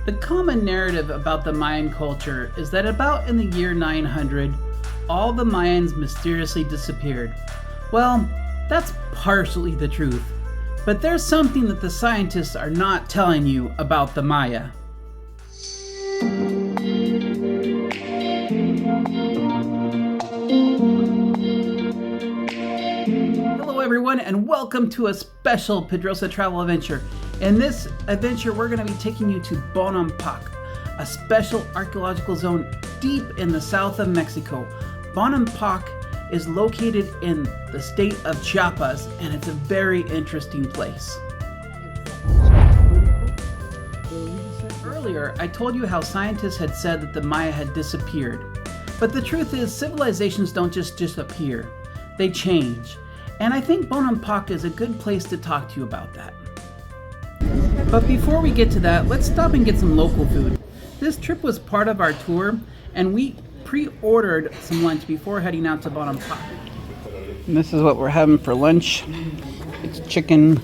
The common narrative about the Mayan culture is that about in the year 900, all the Mayans mysteriously disappeared. Well, that's partially the truth, but there's something that the scientists are not telling you about the Maya. Hello everyone, and welcome to a special PedrozaTravel adventure. In this adventure, we're going to be taking you to Bonampak, a special archaeological zone deep in the south of Mexico. Bonampak is located in the state of Chiapas, and it's a very interesting place. Earlier, I told you how scientists had said that the Maya had disappeared. But the truth is, civilizations don't just disappear, they change. And I think Bonampak is a good place to talk to you about that. But before we get to that, let's stop and get some local food. This trip was part of our tour, and we pre-ordered some lunch before heading out to Bonampak. And this is what we're having for lunch. It's chicken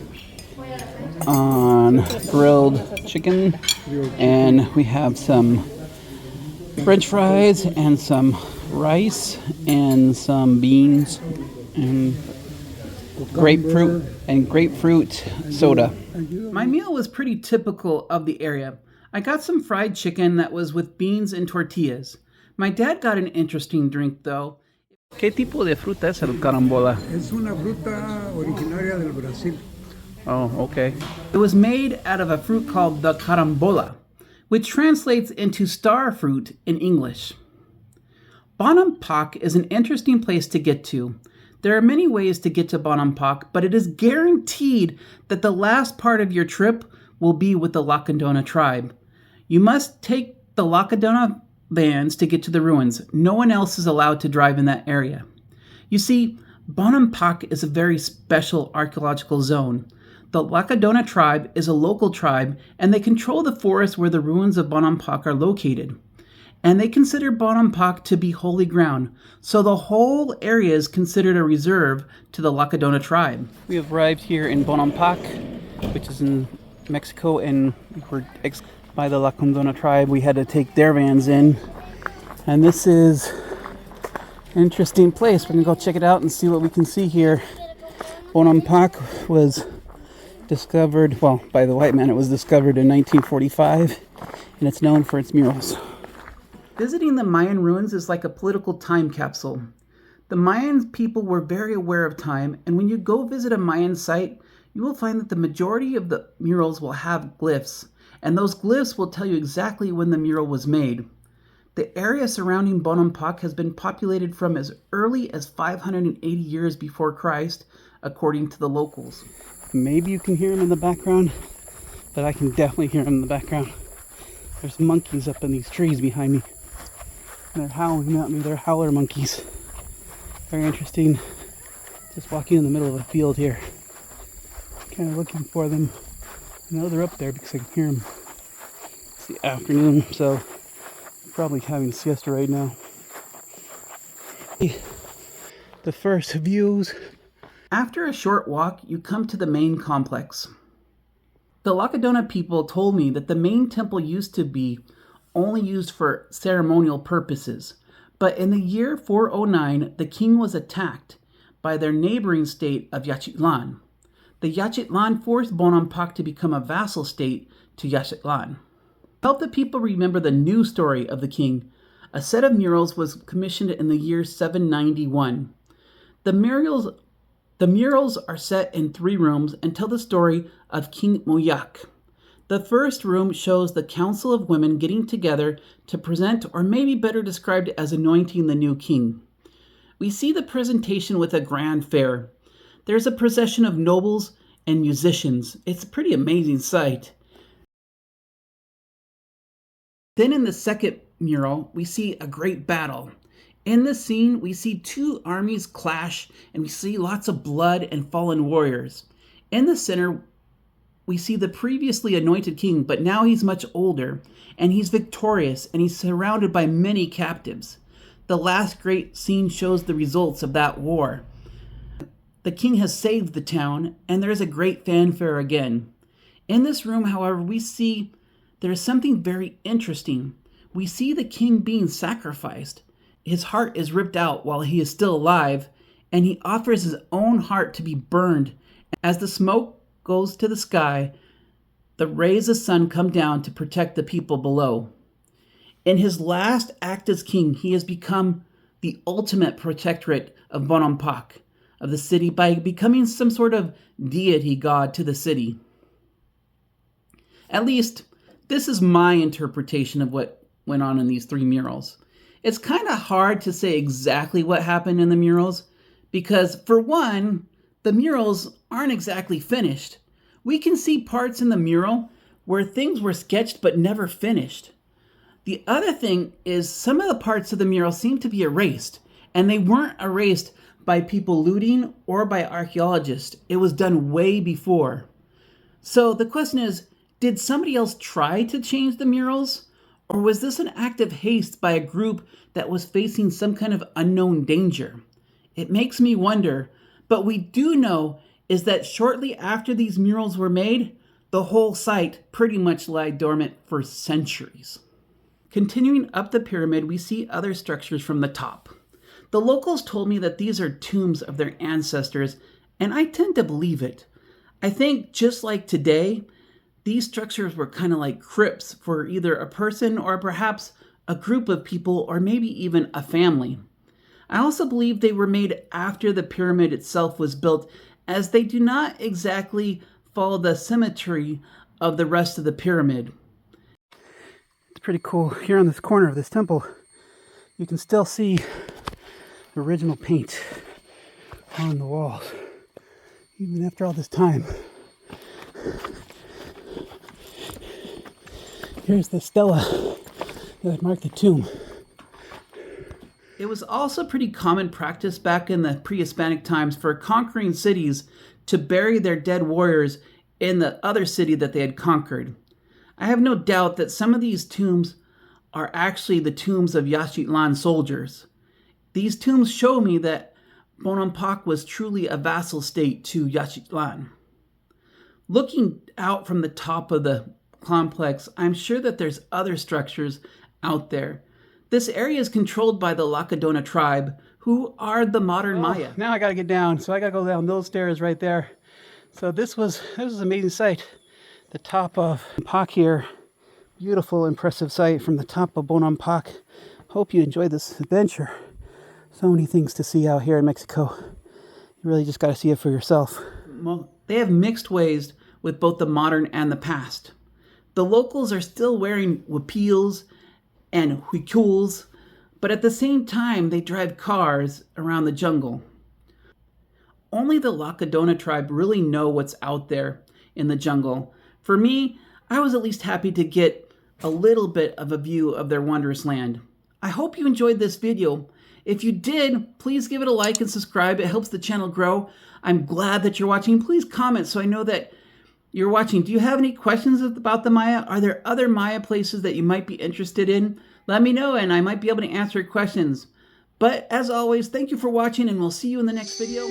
on grilled chicken, and we have some French fries and some rice and some beans and grapefruit soda. My meal was pretty typical of the area. I got some fried chicken that was with beans and tortillas. My dad got an interesting drink though. ¿Qué tipo de fruta es el carambola? Es una fruta originaria del Brasil. Oh, okay. It was made out of a fruit called the carambola, which translates into star fruit in English. Bonampak is an interesting place to get to. There are many ways to get to Bonampak, but it is guaranteed that the last part of your trip will be with the Lacandona tribe. You must take the Lacandona vans to get to the ruins. No one else is allowed to drive in that area. You see, Bonampak is a very special archaeological zone. The Lacandona tribe is a local tribe, and they control the forest where the ruins of Bonampak are located. And they consider Bonampak to be holy ground, so the whole area is considered a reserve to the Lacandona tribe. We have arrived here in Bonampak, which is in Mexico, and we were by the Lacandona tribe. We had to take their vans in, and this is an interesting place. We're gonna go check it out and see what we can see here. Bonampak was discovered, well, by the white man. It was discovered in 1945, and it's known for its murals. Visiting the Mayan ruins is like a political time capsule. The Mayan people were very aware of time, and when you go visit a Mayan site, you will find that the majority of the murals will have glyphs, and those glyphs will tell you exactly when the mural was made. The area surrounding Bonampak has been populated from as early as 580 years before Christ, according to the locals. Maybe you can hear them in the background, but I can definitely hear them in the background. There's monkeys up in these trees behind me. They're howling at me. They're howler monkeys. Very interesting. Just walking in the middle of a field here. Kind of looking for them. I know they're up there because I can hear them. It's the afternoon, so I'm probably having a siesta right now. The first views. After a short walk, you come to the main complex. The Lacandona people told me that the main temple used to be only used for ceremonial purposes, but in the year 409, the king was attacked by their neighboring state of Yaxchitlan. The Yaxchitlan forced Bonampak to become a vassal state to Yaxchitlan. To help the people remember the new story of the king, a set of murals was commissioned in the year 791. The murals are set in 3 rooms and tell the story of King Moyak. The first room shows the council of women getting together to present, or maybe better described as anointing the new king. We see the presentation with a grand fair. There's a procession of nobles and musicians. It's a pretty amazing sight. Then in the second mural, we see a great battle. In this scene, we see 2 armies clash, and we see lots of blood and fallen warriors. In the center, we see the previously anointed king, but now he's much older, and he's victorious, and he's surrounded by many captives. The last great scene shows the results of that war. The king has saved the town, and there's a great fanfare again. In this room, however, we see there is something very interesting. We see the king being sacrificed. His heart is ripped out while he is still alive, and he offers his own heart to be burned. As the smoke goes to the sky, the rays of the sun come down to protect the people below. In his last act as king, he has become the ultimate protectorate of Bonampak, of the city, by becoming some sort of deity god to the city. At least, this is my interpretation of what went on in these three murals. It's kind of hard to say exactly what happened in the murals because, for one, the murals aren't exactly finished. We can see parts in the mural where things were sketched but never finished. The other thing is some of the parts of the mural seem to be erased, and they weren't erased by people looting or by archaeologists. It was done way before. So the question is, did somebody else try to change the murals? Or was this an act of haste by a group that was facing some kind of unknown danger? It makes me wonder, but we do know is that shortly after these murals were made, the whole site pretty much lay dormant for centuries. Continuing up the pyramid, we see other structures from the top. The locals told me that these are tombs of their ancestors, and I tend to believe it. I think just like today, these structures were kind of like crypts for either a person or perhaps a group of people or maybe even a family. I also believe they were made after the pyramid itself was built, as they do not exactly follow the symmetry of the rest of the pyramid. It's pretty cool. Here on this corner of this temple, you can still see the original paint on the walls, even after all this time. Here's the stela that marked the tomb. It was also pretty common practice back in the Pre Hispanic times for conquering cities to bury their dead warriors in the other city that they had conquered. I have no doubt that some of these tombs are actually the tombs of Yaxchitlan soldiers. These tombs show me that Bonampak was truly a vassal state to Yaxchitlan. Looking out from the top of the complex, I'm sure that there's other structures out there. This area is controlled by the Lacandona tribe, who are the modern Maya. Now I gotta get down, so I gotta go down those stairs right there. So this was an amazing sight. The top of Bonampak here. Beautiful, impressive sight from the top of Bonampak. Hope you enjoyed this adventure. So many things to see out here in Mexico. You really just gotta see it for yourself. Well, they have mixed ways with both the modern and the past. The locals are still wearing huipils and huiculs, but at the same time, they drive cars around the jungle. Only the Lacandona tribe really know what's out there in the jungle. For me, I was at least happy to get a little bit of a view of their wondrous land. I hope you enjoyed this video. If you did, please give it a like and subscribe. It helps the channel grow. I'm glad that you're watching. Please comment so I know that you're watching. Do you have any questions about the Maya? Are there other Maya places that you might be interested in? Let me know and I might be able to answer your questions. But as always, thank you for watching and we'll see you in the next video.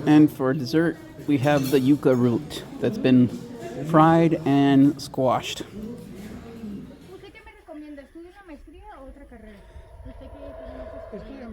And for dessert, we have the yucca root that's been fried and squashed. ¿Usted qué me recomienda? ¿Estudio una maestría o otra carrera? ¿Usted qué tiene más experiencia?